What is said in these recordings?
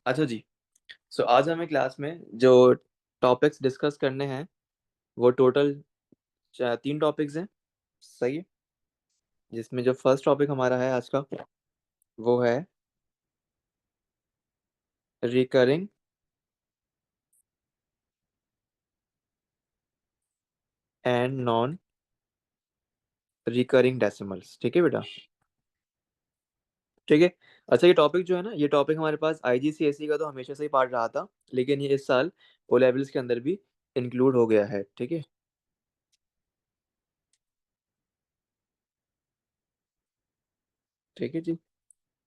अच्छा जी। सो आज हमें क्लास में जो टॉपिक्स डिस्कस करने हैं वो टोटल 3 टॉपिक्स हैं। सही है। जिसमें जो फर्स्ट टॉपिक हमारा है आज का वो है recurring and non recurring decimals. ठीक है बेटा। ठीक है। अच्छा, ये टॉपिक जो है ना, ये टॉपिक हमारे पास आईजीसीएसई का तो हमेशा से ही पार्ट रहा था, लेकिन ये इस साल ओ लेवल्स के अंदर भी इंक्लूड हो गया है। ठीक है। ठीक है जी।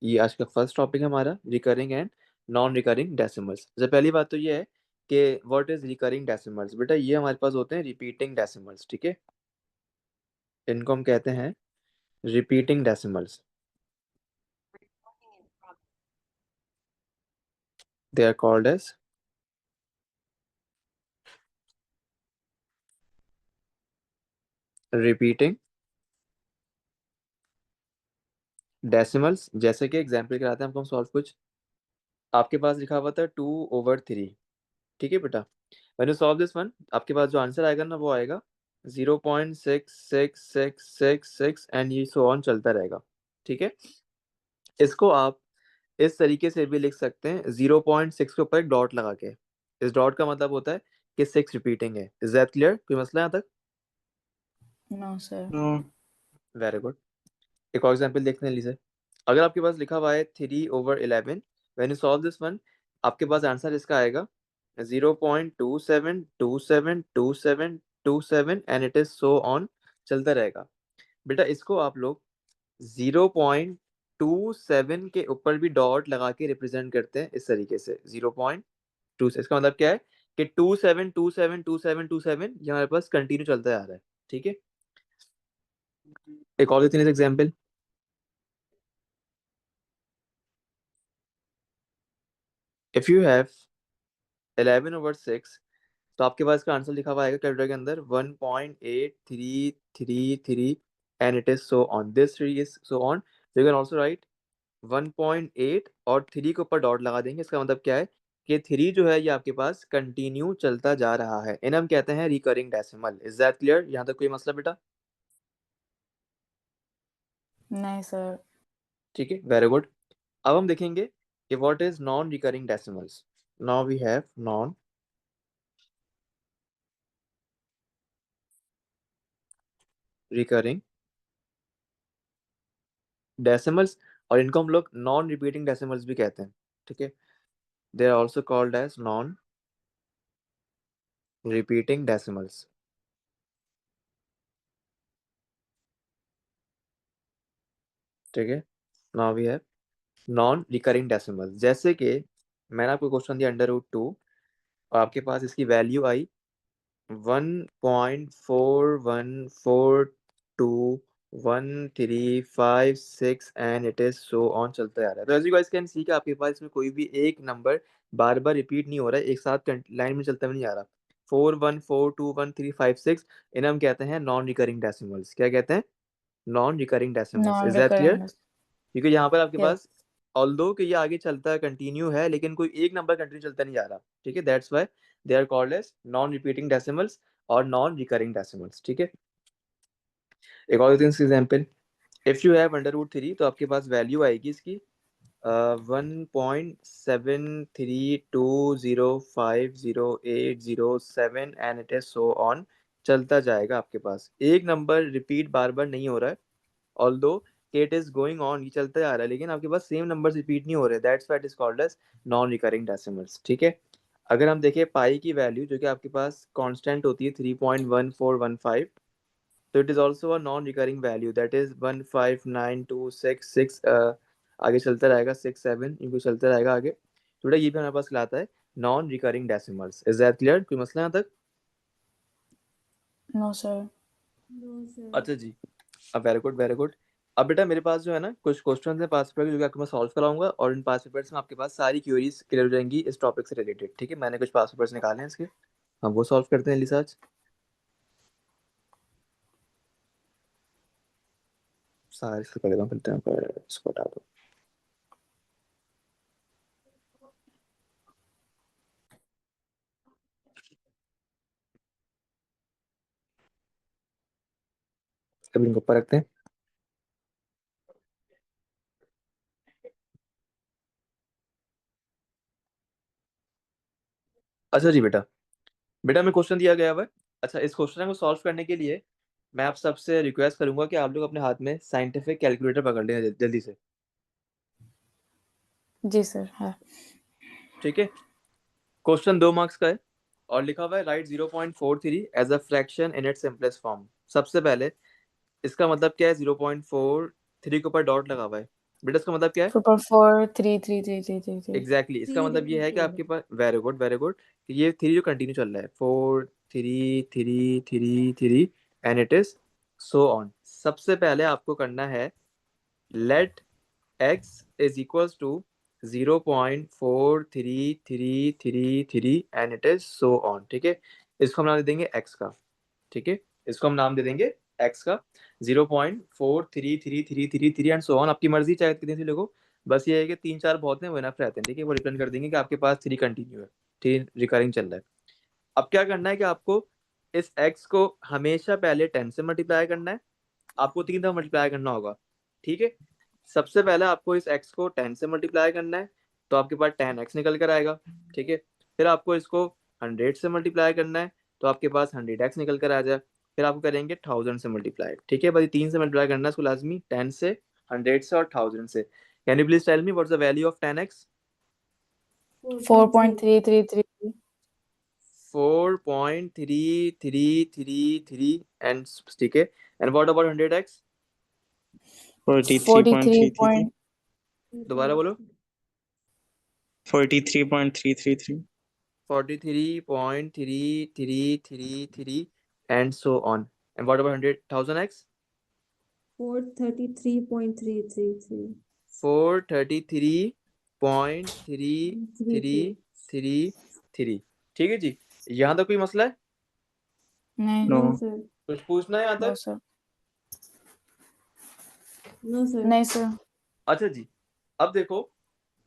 ये आज का फर्स्ट टॉपिक है हमारा recurring and non recurring decimals. सबसे पहली बात तो ये है कि व्हाट इज रिकरिंग डेसिमल्स। बेटा ये हमारे पास होते हैं रिपीटिंग डेसिमल्स। ठीक है। इनको हम कहते हैं repeating decimals. They are called as repeating decimals. जैसे कि एग्जाम्पल कराते हैं हमको, हम सॉल्व कुछ। आपके पास लिखा हुआ था 2/3। ठीक है बेटा। When you solve this one, आपके पास जो आंसर आएगा ना वो आएगा 0.6666 एंड ये सो ऑन चलता रहेगा। ठीक है। इसको आप इस तरीके से भी लिख सकते हैं, 0.6 के ऊपर एक डॉट लगा के। इस डॉट का मतलब होता है कि 6 रिपीटिंग है। Is that clear? कोई मसला यहाँ तक? No sir. Very good. एक और एग्जांपल देखते हैं लीजिए। अगर आपके पास लिखा हुआ है 3/11, when you solve this one, आपके पास आंसर इसका आएगा 0.27272727 and it is so on, चलता रहेगा। बेटा इसको आप लोग 0.27 के ऊपर भी डॉट लगा के रिप्रेजेंट करते हैं इस तरीके से। 0.2 से इसका मतलब क्या है कि 27272727 ये हमारे पास कंटिन्यू चलता आ रहा है। ठीक है। एक और देते हैं एग्जाम्पल। इफ यू हैव 11/6, तो आपके पास इसका आंसर लिखा हुआ आएगा कैलकुलेटर के अंदर 1.8333 and it is so on, this three is so on. You can also right 1.8 और 3 के ऊपर डॉट लगा देंगे। इसका मतलब क्या है कि 3 जो है ये आपके पास कंटिन्यू चलता जा रहा है। इन्हें हम कहते हैं recurring decimal. Is that clear? यहाँ तक कोई मसला बेटा? नहीं सर। ठीक है, वेरी गुड। अब हम देखेंगे कि what is non recurring decimals. Now we have non recurring decimals, और इनको हम लोग नॉन रिपीटिंग डेसिमल्स भी कहते हैं। ठीक है। They are also called as non repeating decimals. ठीक है। Now we have non recurring decimals. जैसे कि मैंने आपको क्वेश्चन दिया √2 और आपके पास इसकी वैल्यू आई 1.41421356 and it is so on, चलता आ रहा है। तो as you guys can see कि आपके पास इसमें कोई भी एक नंबर बार बार रिपीट नहीं हो रहा है, एक साथ लाइन में चलता हुआ नहीं आ रहा। 41421356, इन्हें हम कहते हैं नॉन रिकरिंग डेसिमल्स। क्या कहते हैं? Non recurring decimals. Non is that clear? Recurring. क्योंकि यहाँ पर आपके यस। पास ऑल्दो कि ये आगे चलता है कंटिन्यू है, लेकिन कोई एक नंबर कंटिन्यू चलता नहीं जा रहा। ठीक है। That's why they are called as non repeating decimals और नॉन रिकरिंग डेसिमल्स। ठीक है। एक और एग्जांपल। इफ यू हैव √3, तो आपके पास वैल्यू आएगी इसकी 1.7320500807 and it is so on, चलता जाएगा। आपके पास एक नंबर रिपीट बार बार नहीं हो रहा है, although it is going on, ये चलता जा रहा है, लेकिन आपके पास सेम नंबर्स रिपीट नहीं हो रहे। That's why it is called as non recurring decimals. ठीक है। अगर हम देखें पाई की वैल्यू जो कि आपके पास कांस्टेंट होती है 3.1415, तो it is also a non recurring value, that is 1592666। आगे चलता रहेगा 6 7 इनको चलता रहेगा आगे। तो बेटा ये भी हमारे पास लाता है non recurring decimals. Is that clear? कोई मसला यहाँ तक? No sir. अच्छा जी। अब वेरी गुड, वेरी गुड। अब बेटा मेरे पास जो है ना कुछ क्वेश्चन है पास पेपर के, जो कि आपको मैं सॉल्व कराऊंगा, और इन पास पेपर्स में आपके पास सारी क्वेरीज क्लियर हो जाएंगी इस टॉपिक से रिलेटेड। ठीक है। मैंने कुछ पास पेपर्स निकाले हैं इसके, हम वो सॉल्व करते हैं रिसर्च। सारे इसको कर देता हूँ, फिर इसको हटा दो। अभी इनको ऊपर रखते हैं। अच्छा जी बेटा, बेटा मैं क्वेश्चन दिया गया हुआ है। अच्छा, इस क्वेश्चन को सॉल्व करने के लिए मैं आप सबसे रिक्वेस्ट करूंगा कि आप लोग अपने हाथ में साइंटिफिक कैलकुलेटर पकड़ लें जल्दी से। जी सर, है। ठीक है, क्वेश्चन 2 मार्क्स का है और लिखा हुआ है write 0.43 as a fraction in its simplest form. सबसे पहले इसका मतलब क्या है? 0.43 के ऊपर डॉट लगा हुआ है। बेटा इसका मतलब क्या है? 4.4333333 एग्जैक्टली इसका मतलब ये है कि आपके पास, वेरी गुड वेरी गुड, ये थ्री जो कंटिन्यू चल रहा है, 4 3 3 3 3 and it is so on. सबसे पहले आपको करना है let x is equals to 0.4333 and it is so on. ठीक है, इसको हम नाम दे देंगे x का। ठीक है, इसको हम नाम दे देंगे x का, 0.433333 एंड सो ऑन। आपकी मर्जी चाहे कितनी सी लिखो, बस ये है कि 3 4 बहुत हैं, वो इनफ रहते हैं। ठीक है, वो रिटर्न कर देंगे कि आपके पास 3 कंटिन्यू है, 3 रिकरिंग चल रहा है। अब क्या करना है कि आपको इस x को हमेशा पहले 10 से मल्टीप्लाई करना है, आपको 3 दफा मल्टीप्लाई करना होगा। ठीक है, सबसे पहले आपको इस x को 10 से मल्टीप्लाई करना है, तो आपके पास 10x निकल कर आएगा। ठीक है, फिर आपको इसको 100 से मल्टीप्लाई करना है, तो आपके पास 100x निकल कर आ जाए। फिर आपको करेंगे 1000 से मल्टीप्लाई। ठीक है, बस 3 से मल्टीप्लाई करना है इसको लाजमी, 10 से, 100 से और 1000 से। Can you please tell me what's the value of 10x? 4.3333 4.3333 and, ठीक है, एंड व्हाट अबाउट 100x? 43 दोबारा बोलो। 43.333 43.3333 and so on. And what about 100,000x? 433.333. 433.3333। ठीक है जी, यहाँ तक कोई मसला है? नहीं नो No, sir. कुछ पूछना है यहाँ नो तक? Sir, No, sir. नहीं सर। अच्छा जी, अब देखो,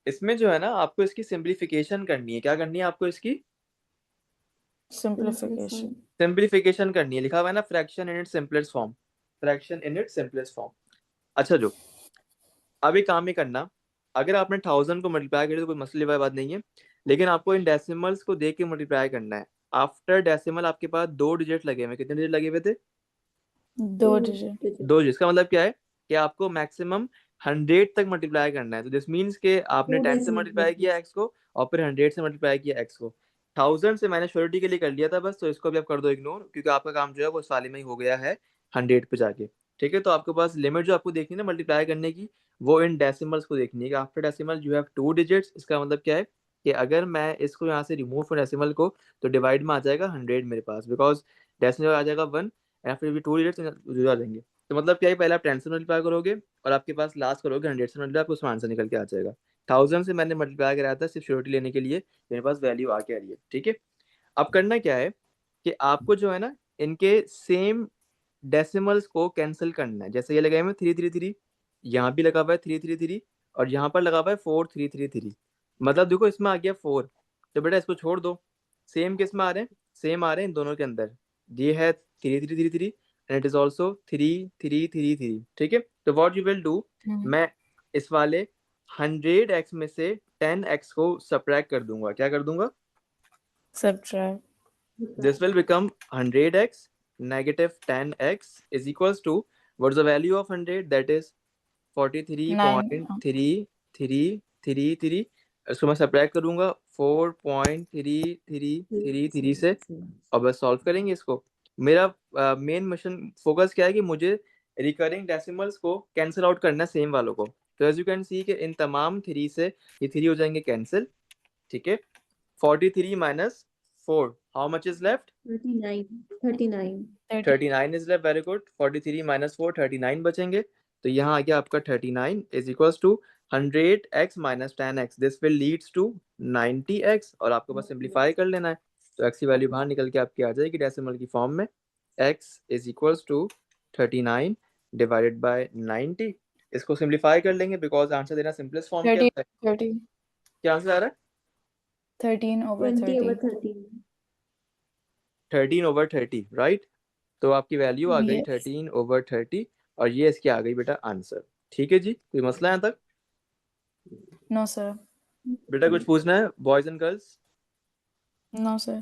इसमें जो है ना, आपको इसकी सिंप्लीफिकेशन करनी है। क्या करनी है आपको? इसकी सिंप्लीफिकेशन। सिंप्लीफिकेशन करनी है। लिखा हुआ है ना, fraction in its simplest form, fraction in its simplest form. अच्छा, जो अब एक काम ही करना, अगर आपने 1000 को मल्टीप्लाई करें तो कोई मसले वाली बात नहीं है, लेकिन आपको इन डेसिमल्स को देख के मल्टीप्लाई करना है। आफ्टर डेसिमल आपके पास 2 डिजिट लगे हुए। कितने डिजिट लगे हुए थे? 2 डिजिट। 2 डिजिट। इसका मतलब क्या है कि आपको मैक्सिमम 100 तक मल्टीप्लाई करना है। तो दिस मीन्स के आपने 10 से मल्टीप्लाई किया x को और फिर 100 से मल्टीप्लाई किया x को। 1000 से मैंने श्योरिटी के लिए कर लिया था बस, तो इसको भी आप कर दो इग्नोर, क्योंकि आपका काम जो है वो इस वाले में ही हो गया है 100 पे जाके। ठीक है, तो आपके पास लिमिट जो आपको देखनी है ना मल्टीप्लाई करने की, वो इन डेसिमल्स को देखनी है कि after decimal you have 2 digits. इसका मतलब क्या है कि अगर मैं इसको यहाँ से रिमूव कर डेसिमल को, तो डिवाइड में आ जाएगा 100 मेरे पास, बिकॉज डेसिमल आ जाएगा 1 एंड फिर भी 2 डिजिट्स आ जाएंगे। तो मतलब क्या है, पहले आप 10 से मल्टीप्लाई करोगे और आपके पास लास्ट करोगे 100 से मल्टीप्लाई, आपको उसमें आंसर निकल के आ जाएगा। 1000 से मैंने मल्टीप्लाई कराया था सिर्फ श्योरिटी लेने के लिए, मेरे पास वैल्यू आ के आ रही है। ठीक है, अब करना क्या है कि आपको जो है ना, इनके सेम डेसिमल्स को कैंसिल करना है। जैसे ये लगाए हुए 333, यहाँ भी लगा हुआ है 333 और यहाँ पर लगा हुआ है 4333। मतलब देखो, इसमें आ गया 4, तो बेटा इसको छोड़ दो। सेम किस में आ रहे हैं? सेम आ रहे हैं इन दोनों के अंदर। ये है 3333 एंड इट इज ऑल्सो 3333। ठीक है, तो वॉट यू विल डू, मैं इस वाले 100x में से 10x को सब्ट्रैक्ट कर दूंगा। क्या कर दूंगा? Subtract. This will become 100x negative 10x is equals to, what's the value of 100? That is 9। 43.3333। इसको मैं सब्ट्रैक्ट करूंगा 4.3333 से, और बस सॉल्व करेंगे इसको। मेरा मेन मिशन फोकस क्या है कि मुझे रिकरिंग डेसिमल्स को कैंसिल आउट करना है सेम वालों को। तो एज यू कैन सी कि इन तमाम 3 से ये 3 हो जाएंगे कैंसिल। ठीक है, 43 minus 4, how much is left? 39. 39. 39 is left, very good. 43 minus 4, 39 बचेंगे। तो यहाँ आ गया आपका 39 is equals to 100x minus 10x. This will leads to 90x, और आपको बस सिंप्लीफाई कर लेना है, तो x की वैल्यू बाहर निकल के आपकी आ जाएगी डेसिमल की फॉर्म में। x is equals to 39 divided by 90। इसको सिंप्लीफाई कर लेंगे बिकॉज आंसर देना सिंपलेस्ट फॉर्म क्या 30 है। 30 क्या आंसर आ रहा है? 13 over 20 over 30। 13. 13/30, राइट। तो आपकी वैल्यू आ गई Yes. 13/30 और ये इसकी आ गई बेटा आंसर। ठीक है जी, कोई मसला यहाँ तक? No, sir. बेटा कुछ पूछना है boys and girls? No, sir.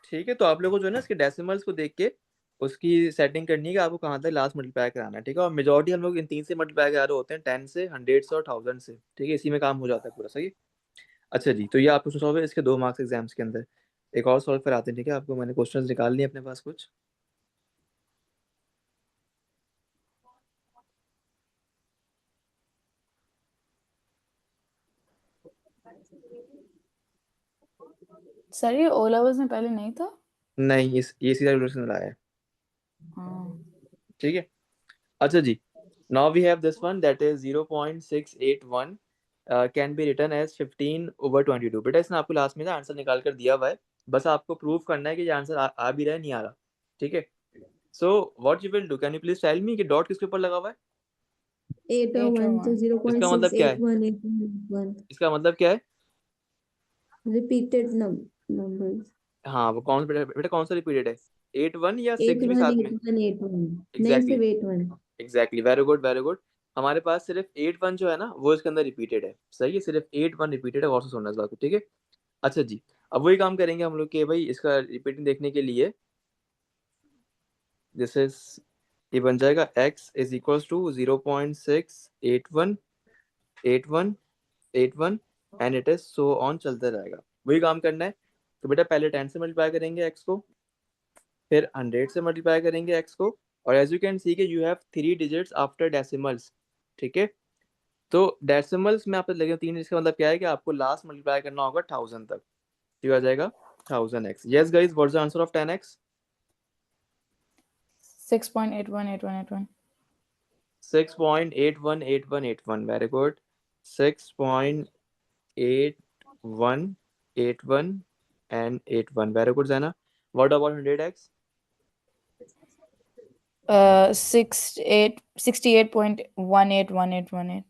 ठीक है, तो आप लोगों को जो है ना इसके डेसिमल्स को देख के उसकी सेटिंग करनी है कि आपको कहाँ तक लास्ट मल्टीप्लाई कराना है। ठीक है, और मेजोरिटी हम लोग इन तीन से मल्टीप्लाई करा रहे होते हैं, 10 से, 100 से और 1000 से। ठीक है, इसी में काम हो जाता है पूरा। सही। अच्छा जी, तो ये आपको सॉल्व है इसके 2 मार्क्स एग्जाम्स के अंदर। एक और सॉल्व कराते हैं। ठीक है, आपको मैंने क्वेश्चन निकाल लिए अपने पास कुछ। सर ये ओ लेवल्स में पहले नहीं था? नहीं, ये सीधा रिलेशन लाया है। हाँ। ठीक है। अच्छा जी, now we have this one that is 0.681 can be written as 15/22। बेटा इसने आपको लास्ट में ना आंसर निकाल कर दिया हुआ है, बस आपको प्रूव करना है कि ये आंसर आ भी रहा है नहीं आ रहा। ठीक है, so what you will do, can you please tell me कि डॉट किसके ऊपर लगा हुआ है? 8 और 1, तो 8 0 point इसका मतलब 6 क्या 8 है? 1 8 1 इसका मतलब क्या है? repeated numbers. हाँ, वो कौन बेटा बेटा कौन सा रिपीटेड है? 8 1 या 8 6 भी 1 साथ 8 में? 1 8 1 नहीं, एग्जैक्टली सिर्फ 8 1। Exactly, very good very good. हमारे पास सिर्फ 8 1 जो है ना वो इसके अंदर रिपीटेड है। सही है, सिर्फ 8 1 रिपीटेड है, और से सुनना इस बात को। ठीक है। अच्छा जी, अब वही काम करेंगे हम लोग कि भाई इसका रिपीटिंग देखने के लिए दिस इज, ये बन जाएगा x is equals to 0.6818181 and it is so on, चलता रहेगा। वही काम करना है। तो बेटा पहले 10 से मल्टीप्लाई करेंगे x को, फिर 100 से मल्टीप्लाई करेंगे x को, और एज यू कैन सी के you have 3 digits after decimals. ठीक है, तो डेसिमल्स में आप लगे 3 डिजिट का मतलब क्या है कि आपको लास्ट मल्टीप्लाई करना होगा 1000 तक। तो ये आ जाएगा 1000x। Yes guys, what's the answer of 10x? 6.818181. 6.818181, very good. 6.8181 and 81, very good Zaina. What about 100x? 68.181818.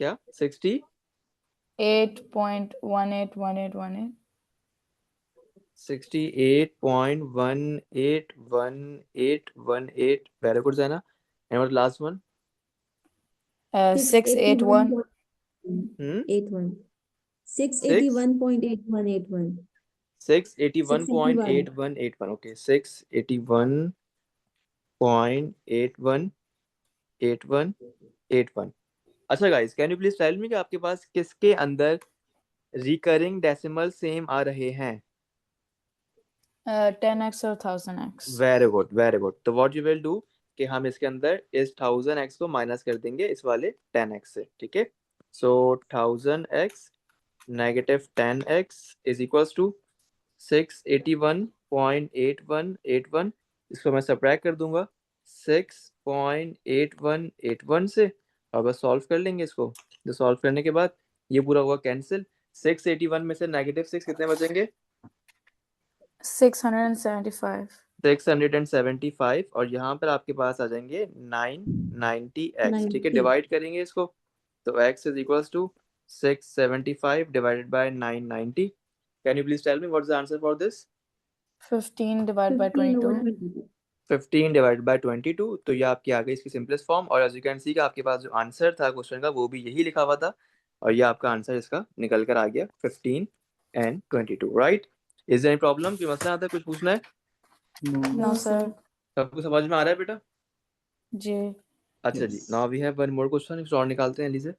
क्या 60? 8.181818. 68.181818, very good Zaina. And what last one? 681. 681.81 6 681.8181 681. 681.8181, okay, 681.818181। अच्छा guys, can you please tell me कि आपके पास किसके अंदर recurring decimal same आ रहे हैं? 10x और 1000x. Very good very good. तो व्हाट यू विल डू कि हम इसके अंदर इस 1000x को माइनस कर देंगे इस वाले 10x से। ठीक है, so 1000x negative 10x is equals to 681.8181। इसको मैं सब्ट्रैक्ट कर दूंगा 6.8181 से, और बस सॉल्व कर लेंगे इसको। तो सॉल्व करने के बाद ये पूरा हुआ कैंसिल। 681 में से -6 कितने बचेंगे? 675. 675, और यहाँ पर आपके पास आ जाएंगे 990x। ठीक है, 90. डिवाइड करेंगे इसको, तो x is equals to 675 divided by 990। Can you please tell me what is the answer for this? 15 divided by 15 over 22. 22. 15 divided by 22। तो ये आपकी आ गई इसकी सिंपलेस्ट फॉर्म, और एज यू कैन सी का आपके पास जो आंसर था क्वेश्चन का वो भी यही लिखा हुआ था, और ये आपका आंसर इसका निकल कर आ गया 15 and 22, right? Is there any problem, कोई मसला आता है, कुछ पूछना है? No, sir. सबको समझ में आ रहा है बेटा? जी. अच्छा जी, now we have one more question, और निकालते हैं लीजिए।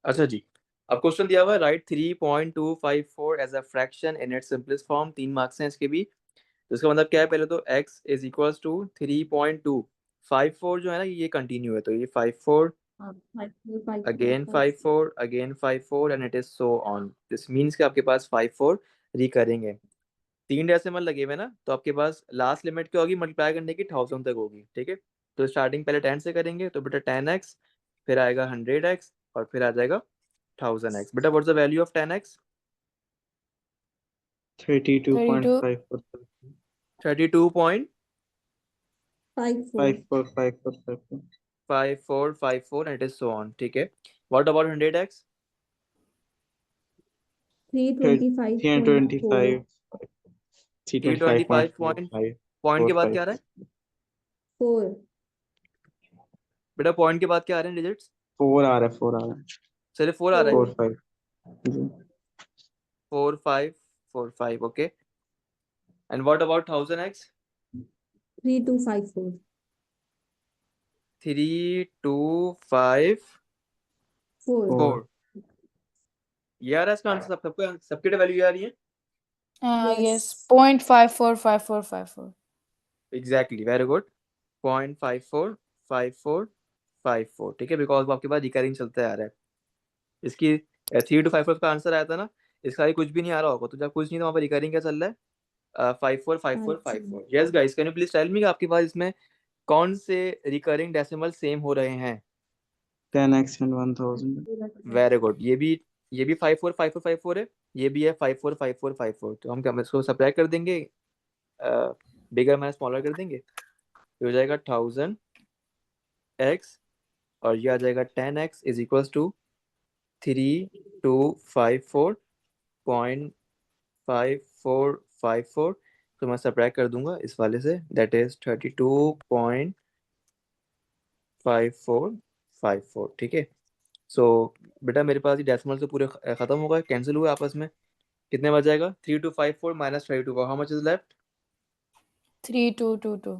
अच्छा जी, अब क्वेश्चन दिया हुआ है right 3.254 as a fraction in its simplest form. 3 marks हैं इसके भी। तो इसका मतलब क्या है, पहले तो x इज इक्वल्स टू 3.254 जो है ना ये कंटिन्यू है, तो ये 54 5 4 5 again 5 54 again 54 and it is so on. This means कि आपके पास 54 रिकरिंग है। 3 डेसिमल लगे हुए ना, तो आपके पास लास्ट लिमिट क्या होगी मल्टीप्लाई करने की? 1000 तक होगी। ठीक है, तो स्टार्टिंग पहले 10 से करेंगे, तो बेटा 10x, फिर आएगा 100x, और फिर आ जाएगा 1000x. बेटा what's the value of 10x? 32.54. 32.5454 54. and it is so on. ठीक है. What about 100x? 325.4. 325 पॉइंट के बाद क्या आ रहा है 4. बेटा? पॉइंट के बाद क्या आ रहे हैं डिजिट्स? 4 आ रहा है, 4 आ रहा है, सिर्फ 4 आ रहा है. 4 5 जी. 4545. Okay. And what about 1000x? 3254. 3254. 4. ये आ रहा है इसका आंसर? सबको सबके वैल्यू आ रही है? Yes, 0.545454. Exactly, very good. 0.545454. ठीक है, बिकॉज वो आपके पास रिकरिंग चलता आ रहा है. इसकी 3254 का आंसर आया था ना, इसका भी कुछ भी नहीं आ रहा होगा, तो जब कुछ नहीं तो वहाँ पर रिकरिंग क्या चल रहा है? 545454. Yes guys, can you please tell me आपके पास इसमें कौन से रिकरिंग डेसिमल सेम हो रहे हैं? 10x and 1000. Very good. ये भी 545454 है, ये भी है 545454. तो हम क्या इसको सब्ट्रैक्ट कर देंगे, बिगर माइनस स्मॉलर कर देंगे, तो हो जाएगा 1000x और ये आ जाएगा 10x इज इक्वल्स टू 3254.5454. तो मैं सब्ट्रैक्ट कर दूंगा इस वाले से, दैट इज 32.5454. ठीक है. सो बेटा मेरे पास ये डेसिमल से पूरे खत्म हो गए, कैंसिल हुए आपस में. कितने बच जाएगा? 3254 minus 32, how much is left? 3222.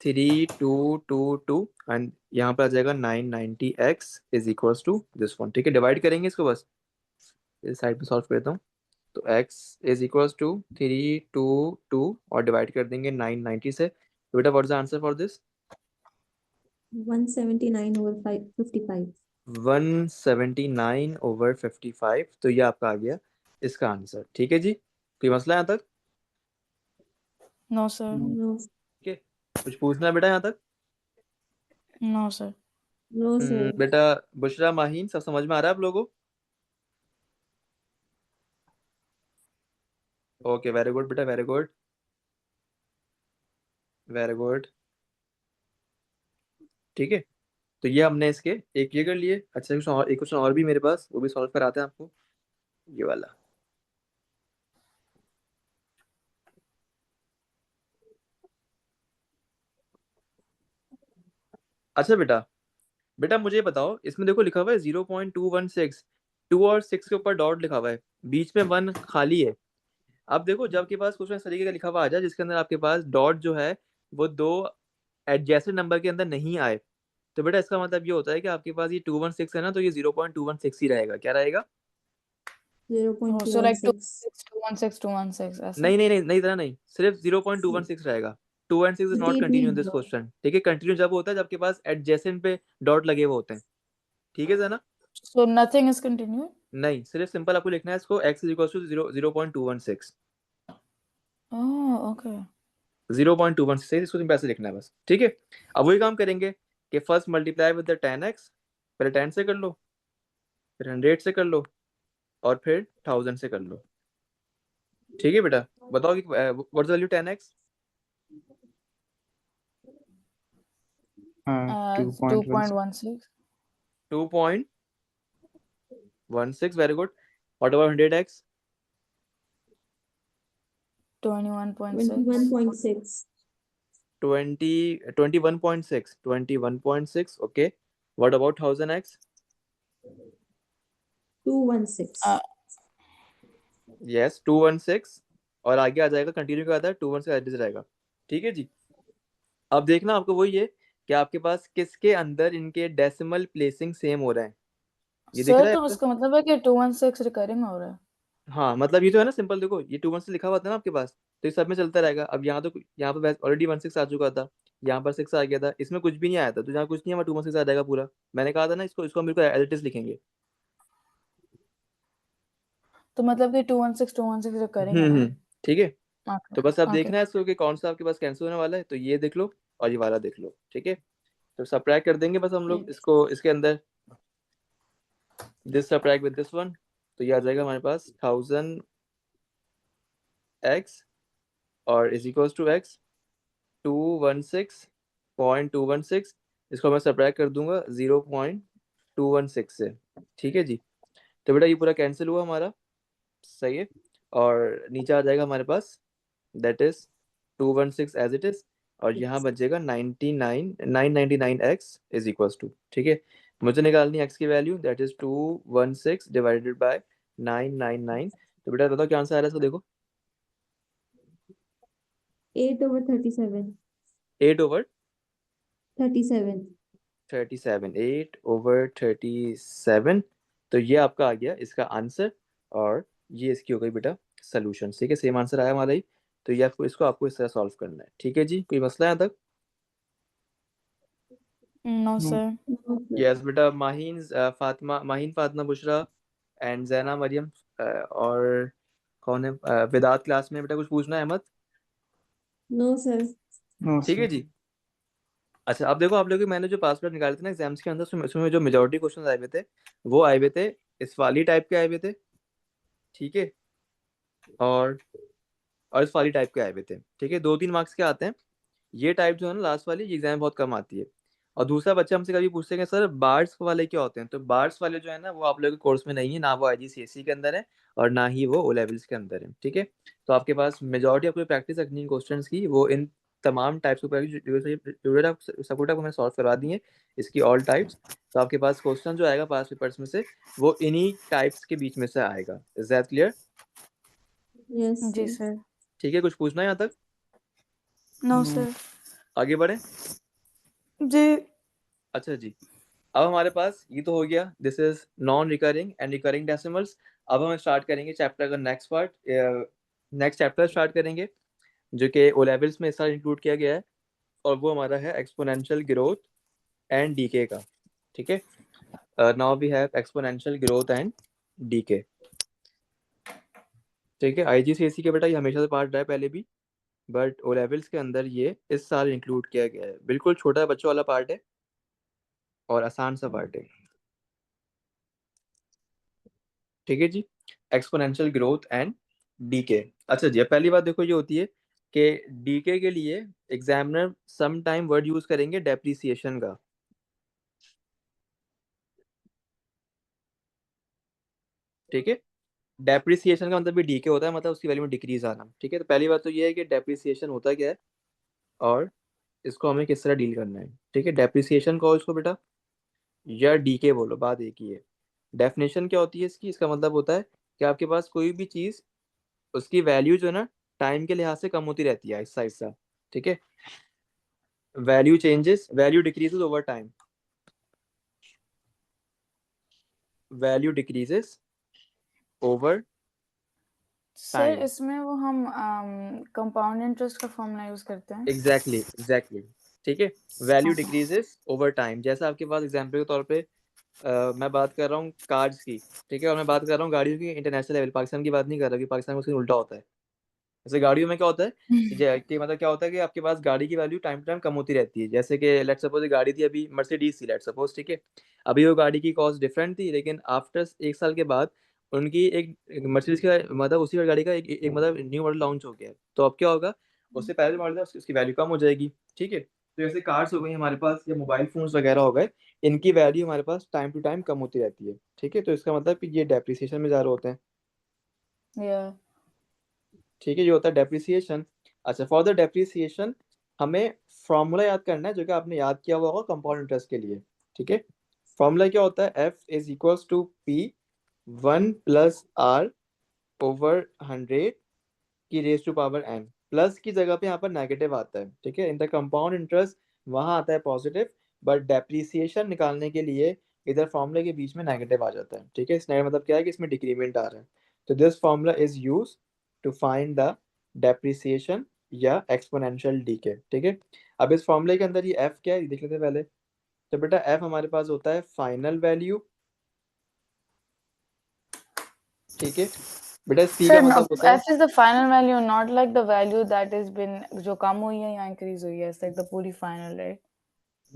3222 and यहाँ पर आ जाएगा 990x is equals to this one. ठीक है, डिवाइड करेंगे इसको, बस इस साइड पे सॉल्व करता हूँ. तो x इज इक्वल्स टू 322 और डिवाइड कर देंगे 990 से. तो बेटा what is the answer for this? 179/55. 179/55. तो ये आपका आ गया इसका आंसर. ठीक है जी, कोई मसला यहाँ तक? No, sir. No. ठीक है, कुछ पूछना है बेटा यहाँ तक? No, sir. No, sir. बेटा बुशरा, माहीन, सब समझ में आ रहा है आप लोगों को? ओके, वेरी गुड बेटा, वेरी गुड, वेरी गुड. ठीक है, तो ये हमने इसके एक ये कर लिए. अच्छा, एक क्वेश्चन और भी मेरे पास, वो भी सॉल्व कराते हैं आपको, ये वाला. अच्छा बेटा, बेटा मुझे बताओ, इसमें देखो लिखा हुआ है 0.216, 2 और 6 के ऊपर डॉट लिखा हुआ है, बीच में 1 खाली है. अब देखो, जब आपके पास क्वेश्चन इस तरीके का लिखा हुआ आ जाए जिसके अंदर आपके पास डॉट जो है वो दो एडजेसेंट नंबर के अंदर नहीं आए, तो बेटा इसका मतलब ये होता है कि आपके पास ये 216 है ना, तो ये 0.216 ही रहेगा. क्या रहेगा? Oh, so like 0.216. 216, 216, ऐसा? नहीं नहीं नहीं नहीं, इतना नहीं, सिर्फ 0.216 रहेगा. 2 and 6 is not continue in this question. ठीक है, कंटिन्यू जब होता है जब आपके पास एडजेसेंट पे डॉट लगे हुए होते हैं. ठीक है ना? So nothing is continuing? नहीं, सिर्फ सिंपल आपको लिखना है इसको x is equal to 0.216. Oh, okay. 0.216 इसको सिंपल ऐसे लिखना है बस. ठीक है, अब वही काम करेंगे कि first multiply with the 10x, पहले 10 से कर लो, फिर 100 से कर लो, और फिर 1000 से कर लो. ठीक है बेटा, बताओ कि what is the value 10x? हाँ, 2.16. 2.16. 2.16. Very good. What about 100x? 21.6. 21.6. 21.6. 21.6. Okay. What about 1000x? 216. Yes, 216. और आगे आ जाएगा, कंटिन्यू का आता है 216 एडिस रहेगा. ठीक है जी. अब देखना आपको वही है कि आपके पास किसके अंदर इनके डेसिमल प्लेसिंग सेम हो रहे हैं. ये दिख सर रहा है तो आपको? उसका मतलब है कि 216 रिकरिंग हो रहा है. हाँ, मतलब ये तो है ना सिंपल. देखो ये 216 लिखा हुआ था ना आपके पास, तो ये सब में चलता रहेगा. अब यहाँ पर ऑलरेडी 16 आ चुका था, यहाँ पर 6 आ गया था, इसमें कुछ भी नहीं आया था, तो जहाँ कुछ नहीं है वहाँ 216 आ जाएगा पूरा. मैंने कहा था ना, इसको इसको मेरे को एज इट इज लिखेंगे. तो मतलब कि 216 रिकरिंग है ना? ठीक है, Okay. तो बस अब Okay. देखना है इसको कि कौन सा आपके पास कैंसिल होने वाला है, तो ये देख लो और ये वाला देख लो. ठीक है, तो सब्ट्रैक्ट कर देंगे बस हम लोग इसको इसके अंदर. This subtract with this one, तो ये आ जाएगा हमारे पास 1000x और इज इक्वल्स टू x 216.216। इसको मैं सब्ट्रैक्ट कर दूंगा 0.216 से। ठीक है जी, तो बेटा ये पूरा कैंसिल हुआ हमारा, सही है। और नीचे आ जाएगा हमारे पास that is 216 as it is, और यहाँ बचेगा 999x इज इक्वल्स टू, ठीक है। मुझे निकालनी है x की value, that is 216 divided by 999। तो बेटा बताओ क्या आंसर आ रहा है इसको, देखो 8/37. 8/37, 37. 8/37। तो ये आपका आ गया इसका आंसर, और ये इसकी हो गई बेटा सोल्यूशन, ठीक है। सेम आंसर आया हमारा ही, तो ये आपको आपको इस तरह सॉल्व करना है, ठीक है जी। कोई मसला है यहाँ तक? No, sir. No, sir. Yes बेटा, माहीन फातिमा बुशरा एंड जैना मरियम, और कौन है विदात क्लास में? बेटा कुछ पूछना है अहमद? No, sir. No, ठीक है sir. जी। अच्छा अब देखो आप लोग, मैंने जो पास निकाले थे ना एग्जाम्स के अंदर, उसमें जो मेजोरिटी क्वेश्चन आए हुए थे वो आए हुए थे इस वाली टाइप के आए हुए थे, ठीक है, और इस वाली टाइप के आए हुए थे, ठीक है। 2-3 मार्क्स के आते हैं ये टाइप, जो है ना लास्ट वाली, ये एग्जाम बहुत कम आती है। और दूसरा बच्चा हमसे कभी पूछते हैं कि सर बार्ड्स वाले क्या होते हैं, तो बार्ड्स वाले जो है ना वो आप लोगों के कोर्स में नहीं है, ना वो आईजीसीएसई के अंदर है और ना ही वो ओ लेवल्स के अंदर है, ठीक है। तो आपके पास मेजोरिटी आपको प्रैक्टिस रखनी है क्वेश्चंस की, वो इन तमाम टाइप्स को सपोर्ट आपको मैंने सॉल्व करवा दी है, इसकी ऑल टाइप्स। तो आपके पास क्वेश्चन जो आएगा पास पेपर्स में से वो इन्हीं टाइप्स के बीच में से आएगा। Is that clear? Yes, जी sir. सर। ठीक है, कुछ पूछना है यहाँ तक? No No. सर। आगे बढ़े? जी। अच्छा जी, अब हमारे पास ये तो हो गया, this is non recurring and recurring decimals. अब हम स्टार्ट करेंगे चैप्टर का next part, next chapter start करेंगे जो कि ओ लेवल्स में इस साल इंक्लूड किया गया है, और वो हमारा है एक्सपोनेंशियल ग्रोथ एंड डीके का, ठीक है। Now we have exponential growth and decay, ठीक है। आईजीसीएसई के बेटा ये हमेशा से पार्ट रहा है पहले भी, बट ओ लेवल्स के अंदर ये इस साल इंक्लूड किया गया है। बिल्कुल छोटा बच्चों वाला पार्ट है और आसान सा पार्ट है, ठीक है जी। Exponential growth and decay. अच्छा जी, अब पहली बात देखो ये होती है कि डीके के लिए examiner some time word use करेंगे डेप्रिसिएशन का, ठीक है। डेप्रिसिएशन का मतलब भी डीके होता है, मतलब उसकी वैल्यू में डिक्रीज आना, ठीक है। तो पहली बात तो ये है कि डेप्रिसिएशन होता क्या है और इसको हमें किस तरह डील करना है, ठीक है। डेप्रिसिएशन कहो इसको बेटा, या डीके बोलो, बात एक ही है। डेफिनेशन क्या होती है इसकी, इसका मतलब होता है कि आपके पास कोई भी चीज, उसकी वैल्यू जो है ना टाइम के लिहाज से कम होती रहती है ऐसा ऐसा, ठीक है। Value decreases over time, value decreases over sir time. इसमें वो हम कंपाउंड इंटरेस्ट का फॉर्मूला यूज करते हैं। एग्जैक्टली, ठीक है। वैल्यू हाँ। डिक्रीजेस ओवर टाइम, जैसा आपके पास एग्जाम्पल के तौर पे मैं बात कर रहा हूँ कार्स की, ठीक है, और मैं बात कर रहा हूँ गाड़ियों की इंटरनेशनल लेवल, पाकिस्तान की बात नहीं कर रहा, कि पाकिस्तान में उसके उल्टा होता है। जैसे गाड़ियों में क्या होता है कि मतलब क्या होता है कि आपके पास गाड़ी की वैल्यू टाइम टू टाइम कम होती रहती है। जैसे कि लेट्स सपोज गाड़ी थी अभी मर्सिडीज थी, लेट्स सपोज, ठीक है। अभी वो गाड़ी की कॉस्ट डिफरेंट थी, लेकिन आफ्टर 1 साल के बाद उनकी एक मर्सिडीज का मतलब उसी गाड़ी का एक मतलब न्यू मॉडल लॉन्च हो गया है, तो अब क्या होगा, उससे पहले जो मॉडल है उसकी वैल्यू कम हो जाएगी, ठीक है। तो जैसे कार्स हो गई हमारे पास या मोबाइल फोन्स वगैरह हो गए, इनकी वैल्यू हमारे पास टाइम टू टाइम कम होती रहती है, ठीक है। तो इसका मतलब कि ये डेप्रिसिएशन में जा रहे होते हैं, या ठीक है। ये होता है डेप्रिसिएशन। अच्छा, फॉर द डेप्रिसिएशन हमें फॉर्मूला याद करना है जो कि आपने याद किया हुआ होगा कंपाउंड इंटरेस्ट के लिए, ठीक है। फॉर्मूला क्या होता है, F is equals to P 1+r/100 की raise to power n। Plus की जगह पे यहाँ पर नेगेटिव आता है, ठीक है। इन द कंपाउंड इंटरेस्ट वहां आता है पॉजिटिव, बट डेप्रिसिएशन निकालने के लिए इधर फॉर्मूले के बीच में नेगेटिव आ जाता है, ठीक है। इस मतलब क्या है कि इसमें डिक्रीमेंट आ रहा है। तो this formula is use to find the depreciation या एक्सपोनेंशियल डीके, ठीक है। अब इस फॉर्मूले के अंदर ये एफ क्या है ये देख लेते हैं पहले। तो बेटा एफ हमारे पास होता है फाइनल वैल्यू, ठीक है। बेटा इस पी का सर मतलब होता है, F is the final value, not like the value that is been जो कम हुई है या इंक्रीज हुई है, इट्स लाइक द पूरी फाइनल, राइट?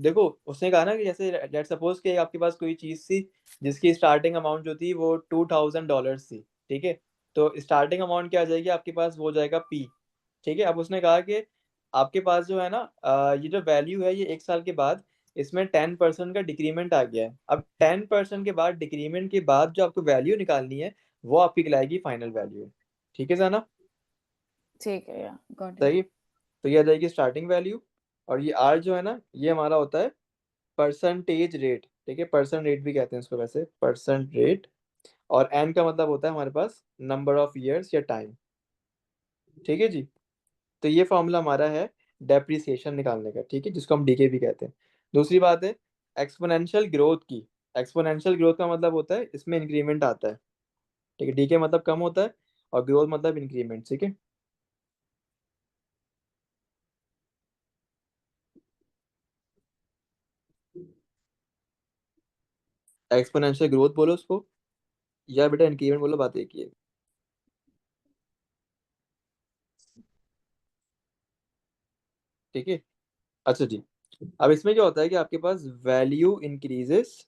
देखो उसने कहा ना कि जैसे लेट सपोज कि आपके पास कोई चीज थी जिसकी स्टार्टिंग अमाउंट जो थी वो $2000 थी, ठीक है। तो स्टार्टिंग अमाउंट क्या आ जाएगी आपके पास, वो हो जाएगा P, ठीक है। अब उसने कहा कि आपके पास जो है ना ये जो वैल्यू है ये 1 साल के बाद इसमें 10% का डिक्रीमेंट आ गया है। अब 10% के बाद डिक्रीमेंट के बाद जो आपको वैल्यू निकालनी है वो आपकी कहलाएगी फाइनल वैल्यू, ठीक है जाना। ठीक है, या गॉट इट। सही। तो ये आ जाएगी स्टार्टिंग वैल्यू, और ये R जो है ना ये हमारा होता है परसेंटेज रेट, ठीक है। परसेंट रेट भी कहते हैं इसको वैसे, परसेंट रेट। और N का मतलब होता है हमारे पास नंबर ऑफ ईयर्स या टाइम, ठीक है जी। तो ये फॉर्मूला हमारा है डेप्रिसिएशन निकालने का, ठीक है, जिसको हम डीके भी कहते हैं। दूसरी बात है एक्सपोनेंशियल ग्रोथ की। एक्सपोनेंशियल ग्रोथ का मतलब होता है इसमें इंक्रीमेंट आता है, ठीक है। डीके मतलब कम होता है और ग्रोथ मतलब इंक्रीमेंट, ठीक है। एक्सपोनेंशियल ग्रोथ बोलो उसको, या बेटा इंक्रीमेंट बोलो, बात एक ही है। ठीक है। अच्छा जी, अब इसमें क्या होता है कि आपके पास वैल्यू इंक्रीजेस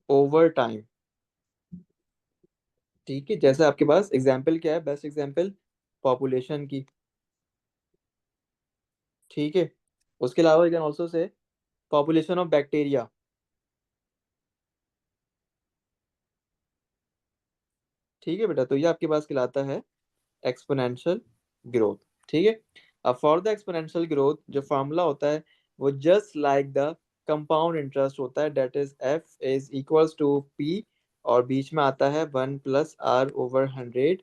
ओवर टाइम, ठीक है। जैसे आपके पास एग्जांपल क्या है, बेस्ट एग्जांपल पॉपुलेशन की, ठीक है। उसके अलावा यू कैन आल्सो से पॉपुलेशन ऑफ बैक्टीरिया, ठीक है बेटा। तो ये आपके पास कहलाता है एक्सपोनेंशियल ग्रोथ, ठीक है। अब फॉर द एक्सपोनेंशियल ग्रोथ जो फार्मूला होता है वो just like the compound interest होता है, that is F is equals to P, और बीच में आता है 1+R/100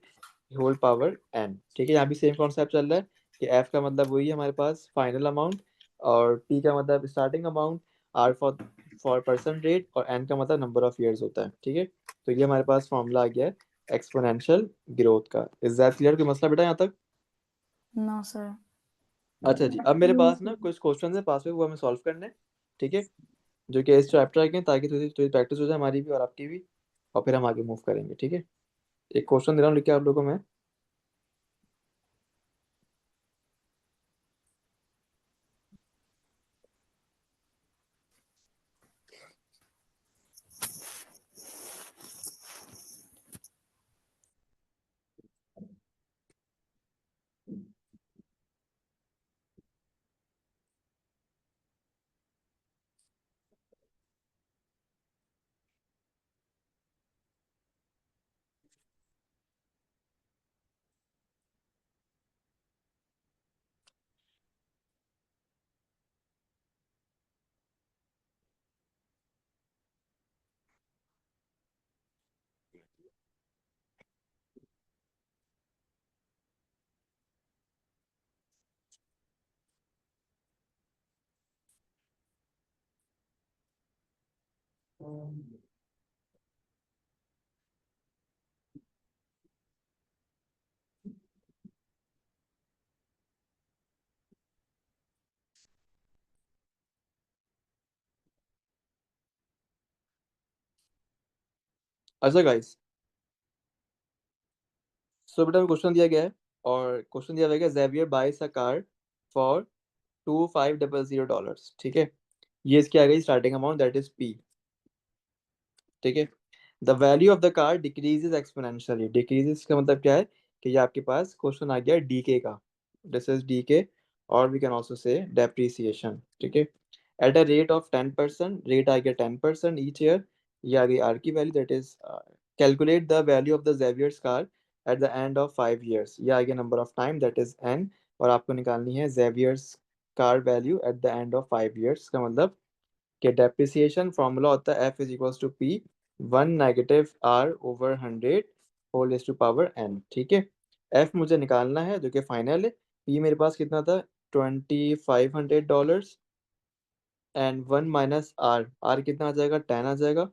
होल पावर n, ठीक है। यहाँ भी सेम कॉन्सेप्ट चल रहा है कि f का मतलब वही है हमारे पास फाइनल अमाउंट, और p का मतलब starting amount, r for percent rate, और n का मतलब नंबर ऑफ ईयर्स होता है, ठीक है। तो ये हमारे पास फॉर्मूला आ गया है एक्सपोनेंशियल ग्रोथ का। Is that clear? कोई मसला बेटा यहाँ तक? No sir. अच्छा जी, अब मेरे No, पास ना sir. कुछ क्वेश्चन है पास में, वो हमें सॉल्व करने हैं, ठीक है, जो कि इस चैप्टर के हैं, ताकि थोड़ी थोड़ी प्रैक्टिस हो जाए हमारी भी और आपकी भी, और फिर हम आगे मूव करेंगे, ठीक है। एक क्वेश्चन दे रहा हूँ लिख के आप लोगों को मैं। अच्छा गाइस, सो बेटा क्वेश्चन दिया गया है, और क्वेश्चन दिया गया है जेवियर बाइस अ कार फॉर $2500, ठीक है। ये इसकी आ गई starting amount, that is P, ठीक है। The value of the car decreases exponentially. Decreases का मतलब क्या है कि ये आपके पास क्वेश्चन आ गया डीके का, दिस इज डीके, और we can also say depreciation, ठीक है। At a rate of 10%, rate आ गया 10% ईच ईयर। ये आ गई आर की value, that is calculate the value of the Xavier's car at the end of 5 years। ये आ गया number of time, that is n, और आपको निकालनी है Xavier's car value at the end of 5 years। का मतलब कि डेप्रिसिएशन फॉर्मूला होता है F is equals to P 1-R/100 whole is to power n, ठीक है। एफ मुझे निकालना है जो कि फाइनल है। पी मेरे पास कितना था, $2500, एंड 1 - R कितना आ जाएगा, 10 आ जाएगा,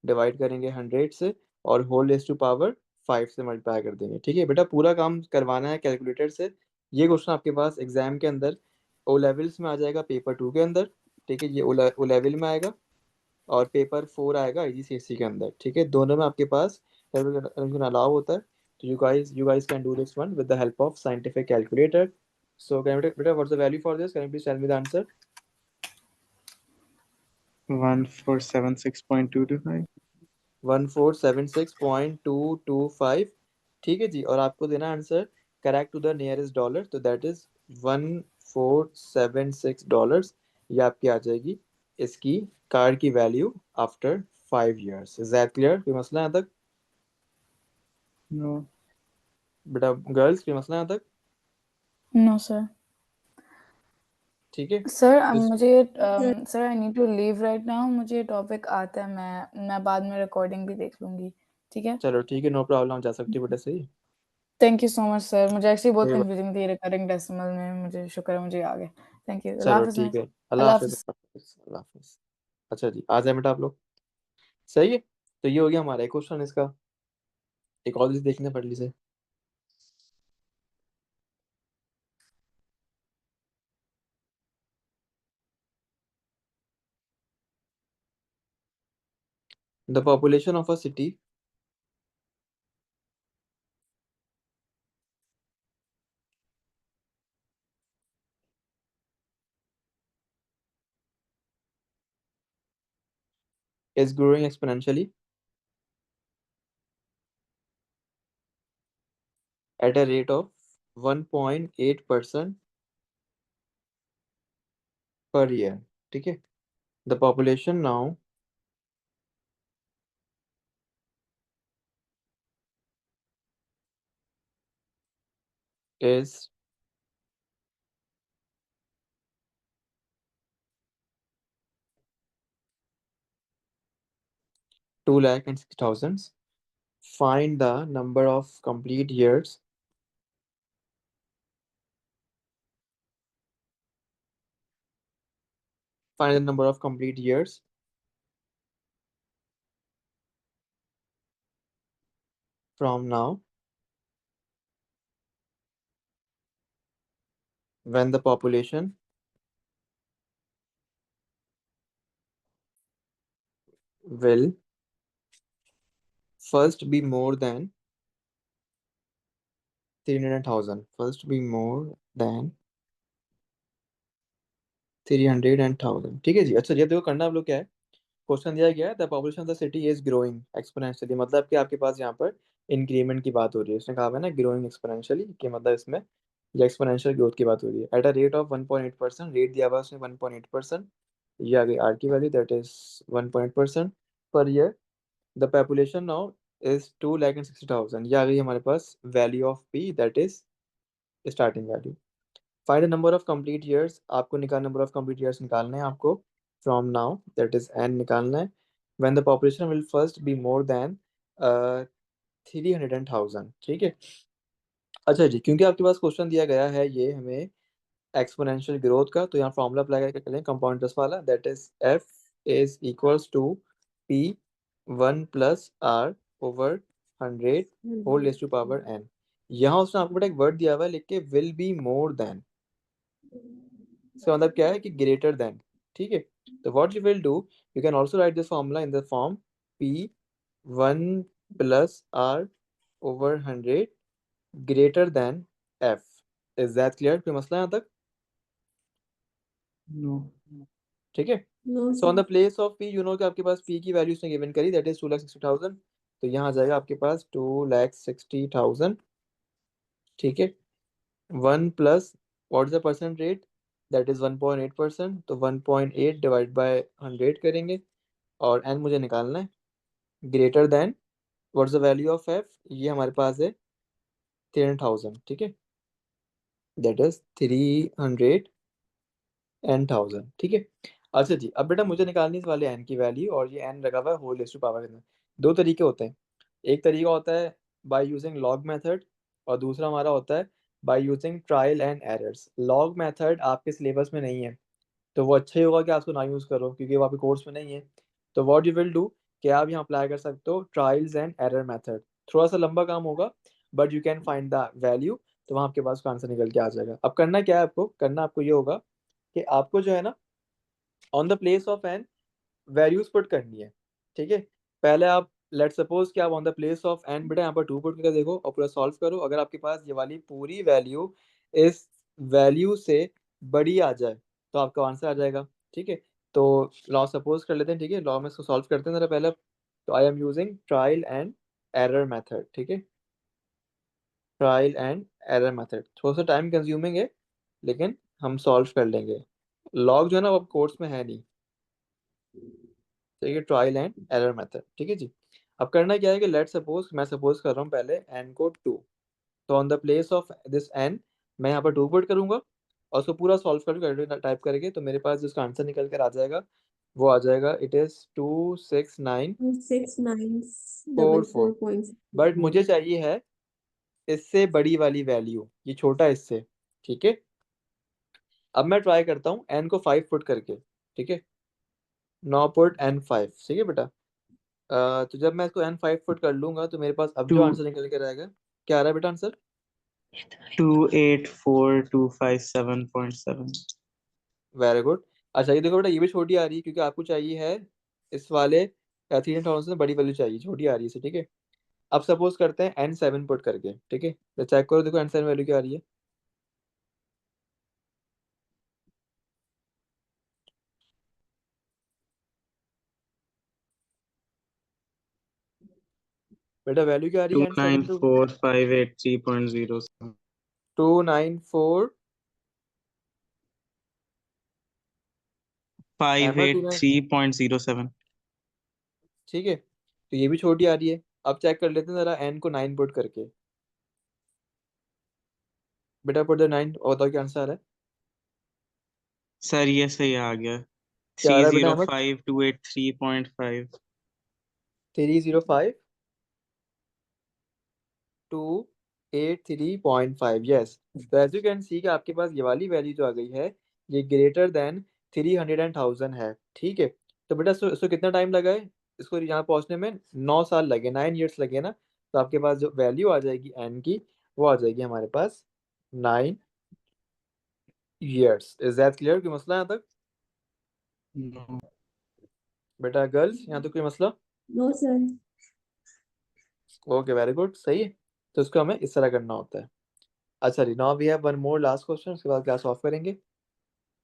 डिवाइड करेंगे 100 से, और होल इज टू पावर 5 से मल्टीप्लाई कर देंगे, ठीक है। बेटा पूरा काम करवाना है कैलकुलेटर से। ये क्वेश्चन आपके पास एग्जाम के अंदर ओ लेवल्स में आ जाएगा, पेपर 2 के अंदर, ठीक है। ये ओ लेवल में आएगा, और पेपर 4 आएगा IGCSE के अंदर, ठीक है। दोनों में आपके पास कैलकुलेशन अलाउ होता है। तो you guys can do this one with the help of scientific calculator. So can you beta, what's the value for this? Can you please tell me the answer? 1476.225. 1476.225. ठीक है जी, और आपको देना answer correct to the nearest dollar, तो that is $1476। ये आपकी आ जाएगी इसकी कार की value after 5 years। Is that clear? कोई मसला यहाँ तक No. बेटा? गर्ल्स, कोई मसला यहाँ तक? No sir. ठीक है सर तो मुझे sir I need to leave right now, मुझे टॉपिक आता है, मैं बाद में रिकॉर्डिंग भी देख लूंगी, ठीक है? चलो ठीक है, नो प्रॉब्लम, जा सकती है बेटा। सही, thank you so much sir, मुझे एक्चुअली बहुत कोई बात- कंफ्यूजिंग थी रिकरिंग डेसिमल में, मुझे शुक्र है मुझे आ गया। थैंक यू, अल्लाह चलो हाफिज़ ठीक मिस, है, अल्लाह अल्लाह हाफिज। हाफिज़। अल्लाह हाफिज। अच्छा जी, आ जाए बेटा आप लोग। सही है, तो ये हो गया हमारा एक क्वेश्चन इसका। एक और चीज देखने पड़ ली से। The population of a city is growing exponentially at a rate of 1.8% per year। ठीक है, the population now is 2,60,000। Find the number of complete years find the number of complete years from now when the population will first be more than 300,000। First be more than 300,000। ठीक है जी। अच्छा, ये देखो करना आप लोग क्या है। क्वेश्चन दिया गया है the population of the city is growing exponentially, मतलब कि आपके पास यहाँ पर इंक्रीमेंट की बात हो रही है। उसने कहा है ना ग्रोइंग एक्सपोनेंशियली, कि मतलब इसमें ये एक्सपोनेंशियल ग्रोथ की बात हो रही है। At a rate of 1.8%, rate दिया हुआ है उसने 1.8%। ये आ गई आर की value, that is 1% per year. The population now is 2,60,000। ये आ गई हमारे पास value of P, that is starting value. Find the number of complete years, आपको नंबर ऑफ कंप्लीट ईयर्स निकालने हैं आपको from now, that is n निकालना है। When the population will first be more than 300,000। ठीक है। अच्छा जी, क्योंकि आपके पास क्वेश्चन दिया गया है ये हमें एक्सपोनेंशियल ग्रोथ का, तो यहाँ फॉर्मूला अप्लाई करके करें कंपाउंड इंटरेस्ट वाला, that is F is equals to P 1 + r/100 whole raise to power n। यहाँ उसने आपको बेटा एक वर्ड दिया हुआ है लिख के, विल बी मोर देन। इसका मतलब क्या है कि ग्रेटर देन। ठीक है, तो what you will do, you can also right this formula in the form p 1 + r/100 greater than f। Is that clear? कोई मसला यहाँ तक? No. ठीक है। No, so on the sir. Place of p, you know कि आपके पास p की value उसने गिवन करी, दैट इज 2,60,000। तो यहाँ आ जाएगा आपके पास 2,60,000। ठीक है, 1 + what is the percent rate, that is 1.8%। तो 1.8 डिवाइड बाय 100 करेंगे, और n मुझे निकालना है। Greater than what's the value of f, ये हमारे पास है 300,000। ठीक है, दैट इज 300,000। ठीक है। अच्छा जी, अब बेटा मुझे निकालनी है इस वाले n की वैल्यू, और ये n लगा हुआ है होल रेज़ टू पावर में। दो तरीके होते हैं, एक तरीका होता है बाय यूजिंग लॉग मेथड, और दूसरा हमारा होता है by using trial and errors. Log method आपके सिलेबस में नहीं है, तो वो अच्छा ही होगा कि आप उसको ना यूज़ करो, क्योंकि वो आपके कोर्स में नहीं है। तो व्हाट यू विल डू, कि आप यहाँ अप्लाई कर सकते हो ट्रायल्स एंड एरर मेथड। थोड़ा सा लंबा काम होगा, but you can find the value, तो वहाँ आपके पास आंसर निकल के आ जाएगा। अब करना क्या है आपको, करना आपको ये होगा कि आपको जो है ना on the place of N values put करनी है। ठीक है, पहले आप लेट सपोज कि आप on the place of N बेटा यहाँ पर 2 पुट करके देखो और पूरा सॉल्व करो। अगर आपके पास ये वाली पूरी वैल्यू इस वैल्यू से बड़ी आ जाए तो आपका आंसर आ जाएगा। ठीक है, तो लॉ सपोज कर लेते हैं। ठीक है, लॉ में इसको सॉल्व करते हैं जरा पहले। तो I am using trial and error method. ठीक है, ट्रायल एंड एरर मेथड थोड़ा सा टाइम कंज्यूमिंग है, लेकिन हम सॉल्व कर लेंगे। लॉग जो है ना वो अब कोर्स में है नहीं। ठीक है, ट्रायल एंड एरर मेथड। ठीक है जी, अब करना क्या है कि लेट सपोज, मैं सपोज कर रहा हूँ पहले n को 2। तो on the place of this n मैं यहाँ पर 2 पुट करूंगा और उसको पूरा सॉल्व करके टाइप करके तो मेरे पास जिसका आंसर निकल कर आ जाएगा वो आ जाएगा, इट इज 26944। 6944.6. बट मुझे चाहिए है इससे बड़ी वाली वैल्यू, ये छोटा इससे। ठीक है, अब मैं ट्राई करता हूँ n को 5 पुट करके। ठीक है, 9 पुट n 5। ठीक है बेटा, तो जब मैं इसको n 5 पुट कर लूंगा तो मेरे पास अब जो Two आंसर निकल कर आएगा, क्या आ रहा है बेटा आंसर? 284,257.7. Very good. अच्छा ये देखो बेटा, ये भी छोटी आ रही है क्योंकि आपको चाहिए है इस वाले 3,000 से बड़ी वैल्यू चाहिए, छोटी आ रही है इसे। ठीक है, अब सपोज करते हैं n 7 पुट करके। ठीक है, तो चेक करो, देखो n 7 वैल्यू क्या आ रही है। बेटा वैल्यू क्या आ रही है n 7 टू? 294,583.07. 294 एम 29। 583.07. ठीक है, तो ये भी छोटी आ रही है। अब चेक कर लेते हैं जरा n को 9 पुट करके। बेटा पुट द 9 और बताओ क्या आंसर आ रहा है। सर ये सही आ गया. क्या आ थ्री रहा है बेटा zero Ahmed? Five two eight three point five 305 283.5। Yes, तो एज यू कैन सी कि आपके पास ये वाली वैल्यू जो आ गई है ये ग्रेटर देन 300,000 है। ठीक है, तो बेटा इसको कितना टाइम लगा है इसको यहाँ पहुंचने में? 9 साल लगे, 9 ईयर्स लगे ना। तो आपके पास जो वैल्यू आ जाएगी एन की वो आ जाएगी हमारे पास 9 ईयर्स। Is that clear? कोई मसला यहाँ तक? No. बेटा गर्ल्स यहाँ तक कोई मसला? No, sir. Okay very good, सही है। तो इसको हमें इस तरह करना होता है। अच्छा जी, now we have one more last question, उसके बाद क्लास ऑफ करेंगे।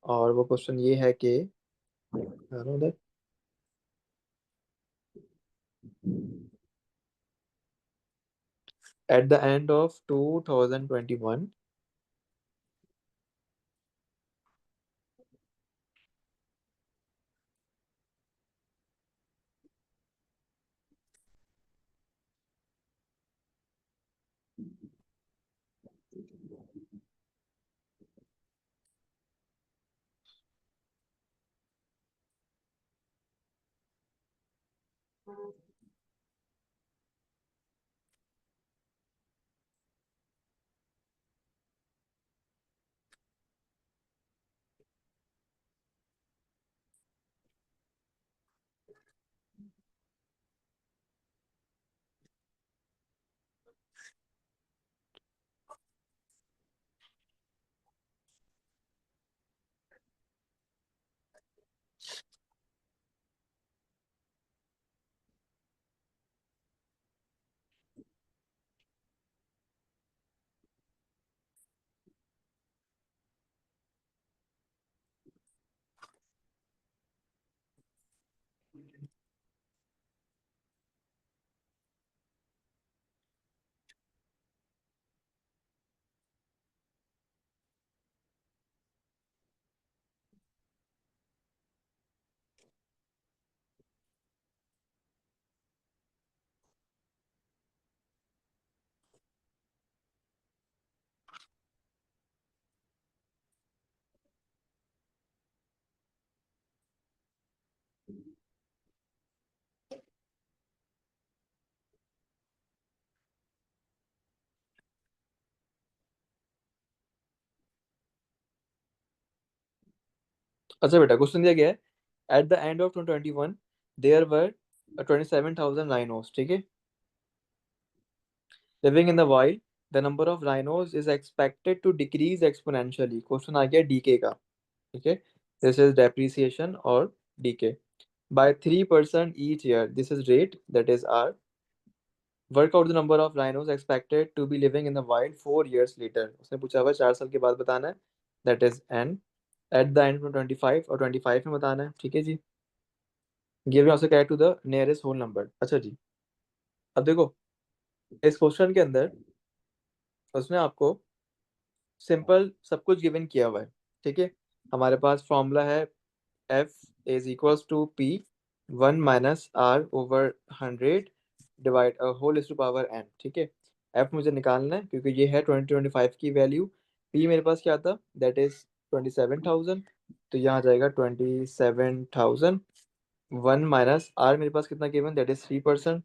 और वो क्वेश्चन ये है कि at the end of 2021, अच्छा बेटा क्वेश्चन दिया गया है at the end of 2021 there were 27,000 rhinos। ठीक है, living in the wild, the number of rhinos is expected to decrease exponentially. Question आ गया डीके का। ठीक है, दिस इज डेप्रिसिएशन और decay by 3% each year. This is rate, that is R. Work out the number of rhinos expected to be living in the wild 4 years later। उसने पूछा हुआ 4 साल के बाद बताना है, that is n। At the end में 25 और 25 में बताना है, ठीक है जी। Give answer correct to the nearest whole number. अच्छा जी, अब देखो इस क्वेश्चन के अंदर उसने आपको सिंपल सब कुछ गिवन किया हुआ है, ठीक है। हमारे पास फॉर्मूला है f is equals to p 1 - r/100 divide whole is to power n, ठीक है। f मुझे निकालना है क्योंकि ये है 2025 की वैल्यू। p मेरे पास क्या था, दैट इज 27,000, तो यहाँ आ जाएगा 27,000। 1 - r मेरे पास कितना given, that is 3%,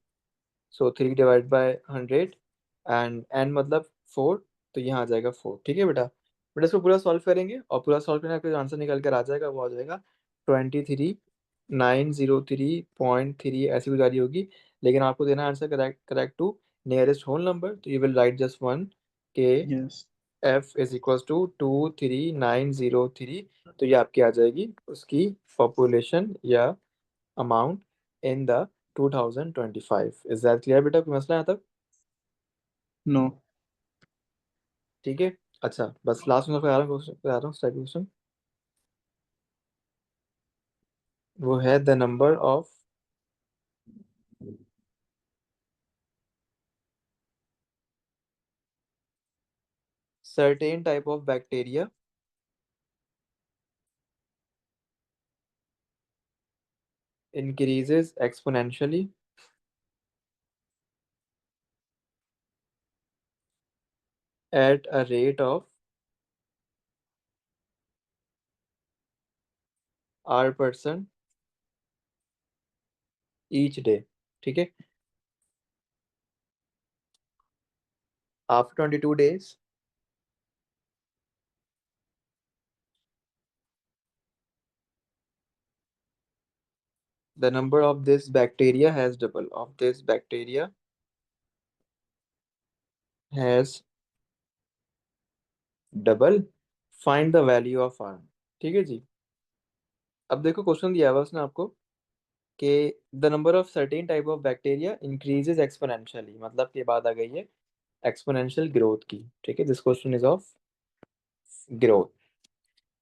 so 3 divide by 100 and n मतलब 4, तो यहाँ आ जाएगा 4, ठीक है बेटा। बेटा इसको पूरा सॉल्व करेंगे और पूरा सॉल्व करने का जो आंसर निकल कर आ जाएगा वो आ जाएगा 23,903.3 ऐसी कुछ आ रही होगी। लेकिन आपको देना answer correct correct to nearest whole number, तो you will write just one के Yes. f is equal to 23,903। तो ये आपकी आ जाएगी उसकी पॉपुलेशन या amount in the 2025। Is that clear बेटा, कोई मसला यहाँ तक? No. ठीक है। अच्छा बस लास्ट में करा रहा हूँ क्वेश्चन। वो है the number of certain type of bacteria increases exponentially at a rate of r% each day, ठीक है। after 22 days the number of this bacteria has double, find the value of r, ठीक है जी। अब देखो question दिया हुआ उसने आपको कि the number of certain type of bacteria increases exponentially, मतलब के बाद आ गई है एक्सपोनेंशियल ग्रोथ की, ठीक है। This question is of growth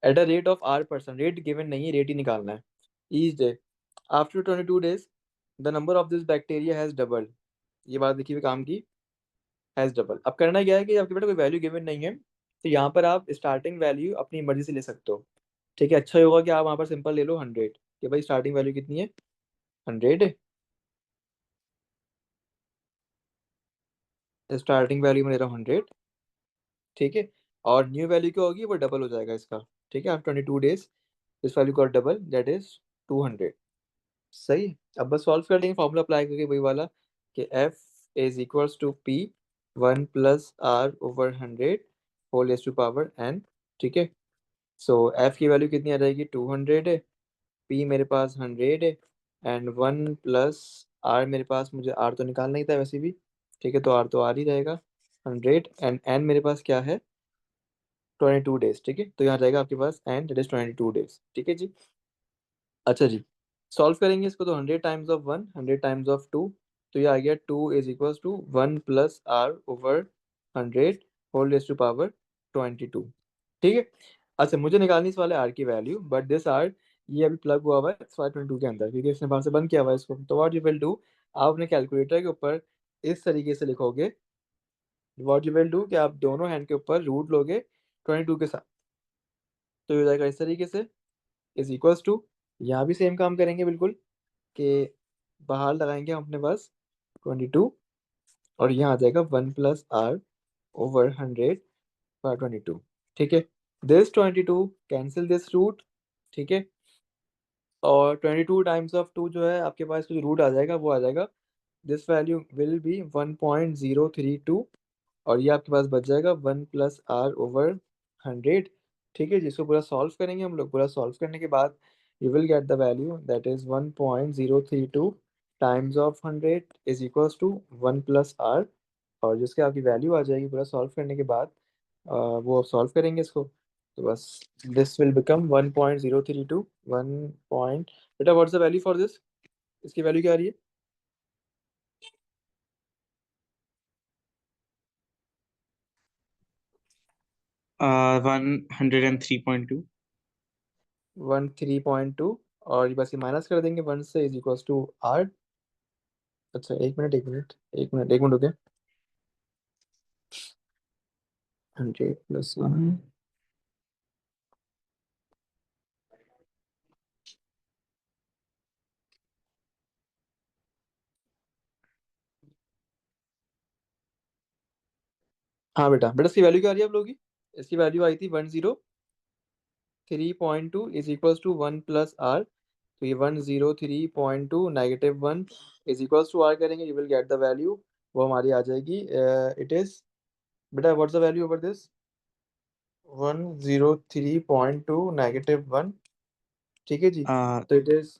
at a rate of r%। Rate given नहीं है, रेट ही निकालना है। Each day after 22 days the number of this bacteria has double, ये बात देखिए काम की, हैज डबल। अब करना क्या है कि आपके बेटा कोई वैल्यू गिवन नहीं है, तो यहाँ पर आप स्टार्टिंग वैल्यू अपनी मर्जी से ले सकते हो, ठीक है। अच्छा होगा कि आप वहाँ पर सिंपल ले लो 100, कि भाई स्टार्टिंग वैल्यू कितनी है, 100 है। स्टार्टिंग वैल्यू में ले रहा हूँ 100, ठीक है। और न्यू वैल्यू क्या होगी, वो डबल हो जाएगा इसका, ठीक है। आफ्टर 22 days इस वैल्यू का डबल, दैट इज 200। सही। अब बस सॉल्व कर लेंगे, फॉर्मूला अप्लाई करके वही वाला कि f is equals to p 1 + r/100 whole is to power n, ठीक है। सो f की वैल्यू कितनी आ जाएगी, 200 है। p मेरे पास 100 है एंड 1 + r मेरे पास, मुझे r तो निकालना ही था वैसे भी, ठीक है। तो r तो r ही रहेगा 100 एंड n मेरे पास क्या है 22 days, ठीक है। तो यहाँ जाएगा आपके पास एंड दैट इज 22 days, ठीक है जी। अच्छा जी, सॉल्व करेंगे इसको तो 100 टाइम्स ऑफ 1 100 टाइम्स ऑफ 2, तो ये आ गया 2 is equal to 1 + r/100 whole raise to power 22, ठीक है। अच्छा मुझे निकालनी इस वाले r की वैल्यू, बट दिस r ये अभी प्लग हुआ हुआ है 522 के अंदर, क्योंकि इसने बाहर से बंद किया हुआ है इसको। तो व्हाट यू विल डू, आप अपने कैलकुलेटर के ऊपर इस तरीके से लिखोगे, व्हाट यू विल डू कि आप दोनों हैंड के ऊपर रूट लोगे 22 के साथ, तो ये हो जाएगा इस तरीके से, इज इक्वल्स टू, यहाँ भी सेम काम करेंगे बिल्कुल कि बाहर लगाएंगे हम अपने पास 22 और यहाँ आ जाएगा 1 + r/100/22, ठीक है। दिस 22 कैंसिल दिस रूट, ठीक है। और 22 टाइम्स ऑफ 2 जो है आपके पास जो रूट आ जाएगा वो आ जाएगा, दिस वैल्यू विल बी 1.032 और ये आपके पास बच जाएगा 1 + r/100, ठीक है। जिसको पूरा सॉल्व करेंगे हम लोग, पूरा सॉल्व करने के बाद you will get the value that is 1.032 times of 100 is equals to 1 + r, और जिसके आपकी वैल्यू आ जाएगी पूरा सॉल्व करने के बाद, वो सॉल्व करेंगे इसको, तो बस दिस विल बिकम 1.032 1 पॉइंट, बेटा what's the value for this, इसकी वैल्यू क्या आ रही है, 103.2. 103.2 और बस ये माइनस कर देंगे 1 से इज इक्वल्स टू आर। अच्छा एक मिनट रुके। 100 प्लस 1 हाँ बेटा इसकी वैल्यू क्या आ रही है आप लोगों की? इसकी वैल्यू आई थी 103.2 is equals to 1 plus R. तो ये 103.2 -1 इज इक्वल्स टू आर करेंगे, you will get the value. वो हमारी आ जाएगी इट इज बेटा what's the value over this 103.2 -1। ठीक है जी। तो it is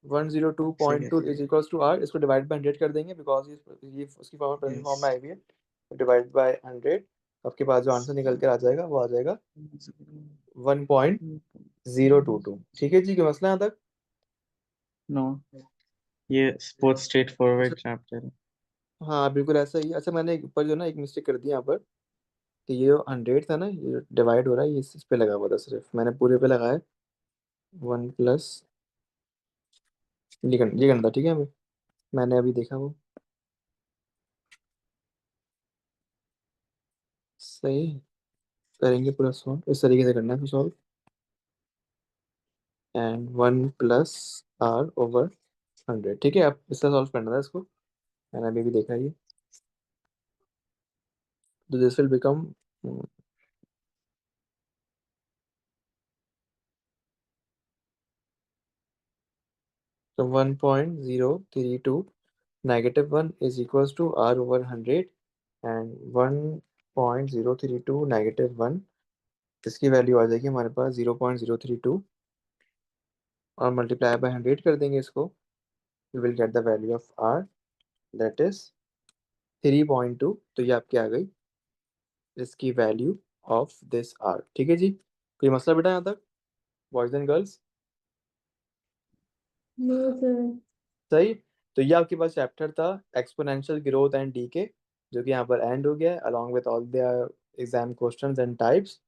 102.2 is equals to R. इसको डिवाइड बाय 100 कर देंगे बिकॉज ये उसकी फॉर्म फॉर्म में आई हुई है। डिवाइड बाय 100 आपके पास जो आंसर निकल कर आ जाएगा वो आ जाएगा 1.022। ठीक है जी, कोई मसला यहाँ तक? No. ये बहुत स्ट्रेट फॉरवर्ड चैप्टर है. हाँ बिल्कुल ऐसा ही। अच्छा मैंने ऊपर जो ना एक मिस्टेक कर दी यहाँ पर कि ये जो 100 था ना, ये डिवाइड हो रहा है, ये इस पे लगा हुआ था, सिर्फ मैंने पूरे पे लगाया 1 प्लस ये करना था। ठीक है मैंने अभी देखा वो सही करेंगे पूरा सॉल्व इस तरीके से करना है solve. And 1 plus R over 100। ठीक है अब इसका सॉल्व करना था इसको, मैंने अभी भी देखा ये। तो दिस विल बिकम तो 1.032 -1 is equals to R over 100 and 1.032 -1 इसकी वैल्यू आ जाएगी हमारे पास 0.032 और मल्टीप्लाई बाय 100 कर देंगे इसको, we will get the value of R that is 3.2। तो ये आपकी आ गई इसकी वैल्यू ऑफ दिस आर। ठीक है जी, कोई मसला बेटा यहाँ तक boys and girls? No, sir. सही। तो ये आपके पास चैप्टर था एक्सपोनेंशियल ग्रोथ एंड डीके, जो कि यहाँ पर एंड हो गया है along with all the exam questions and types.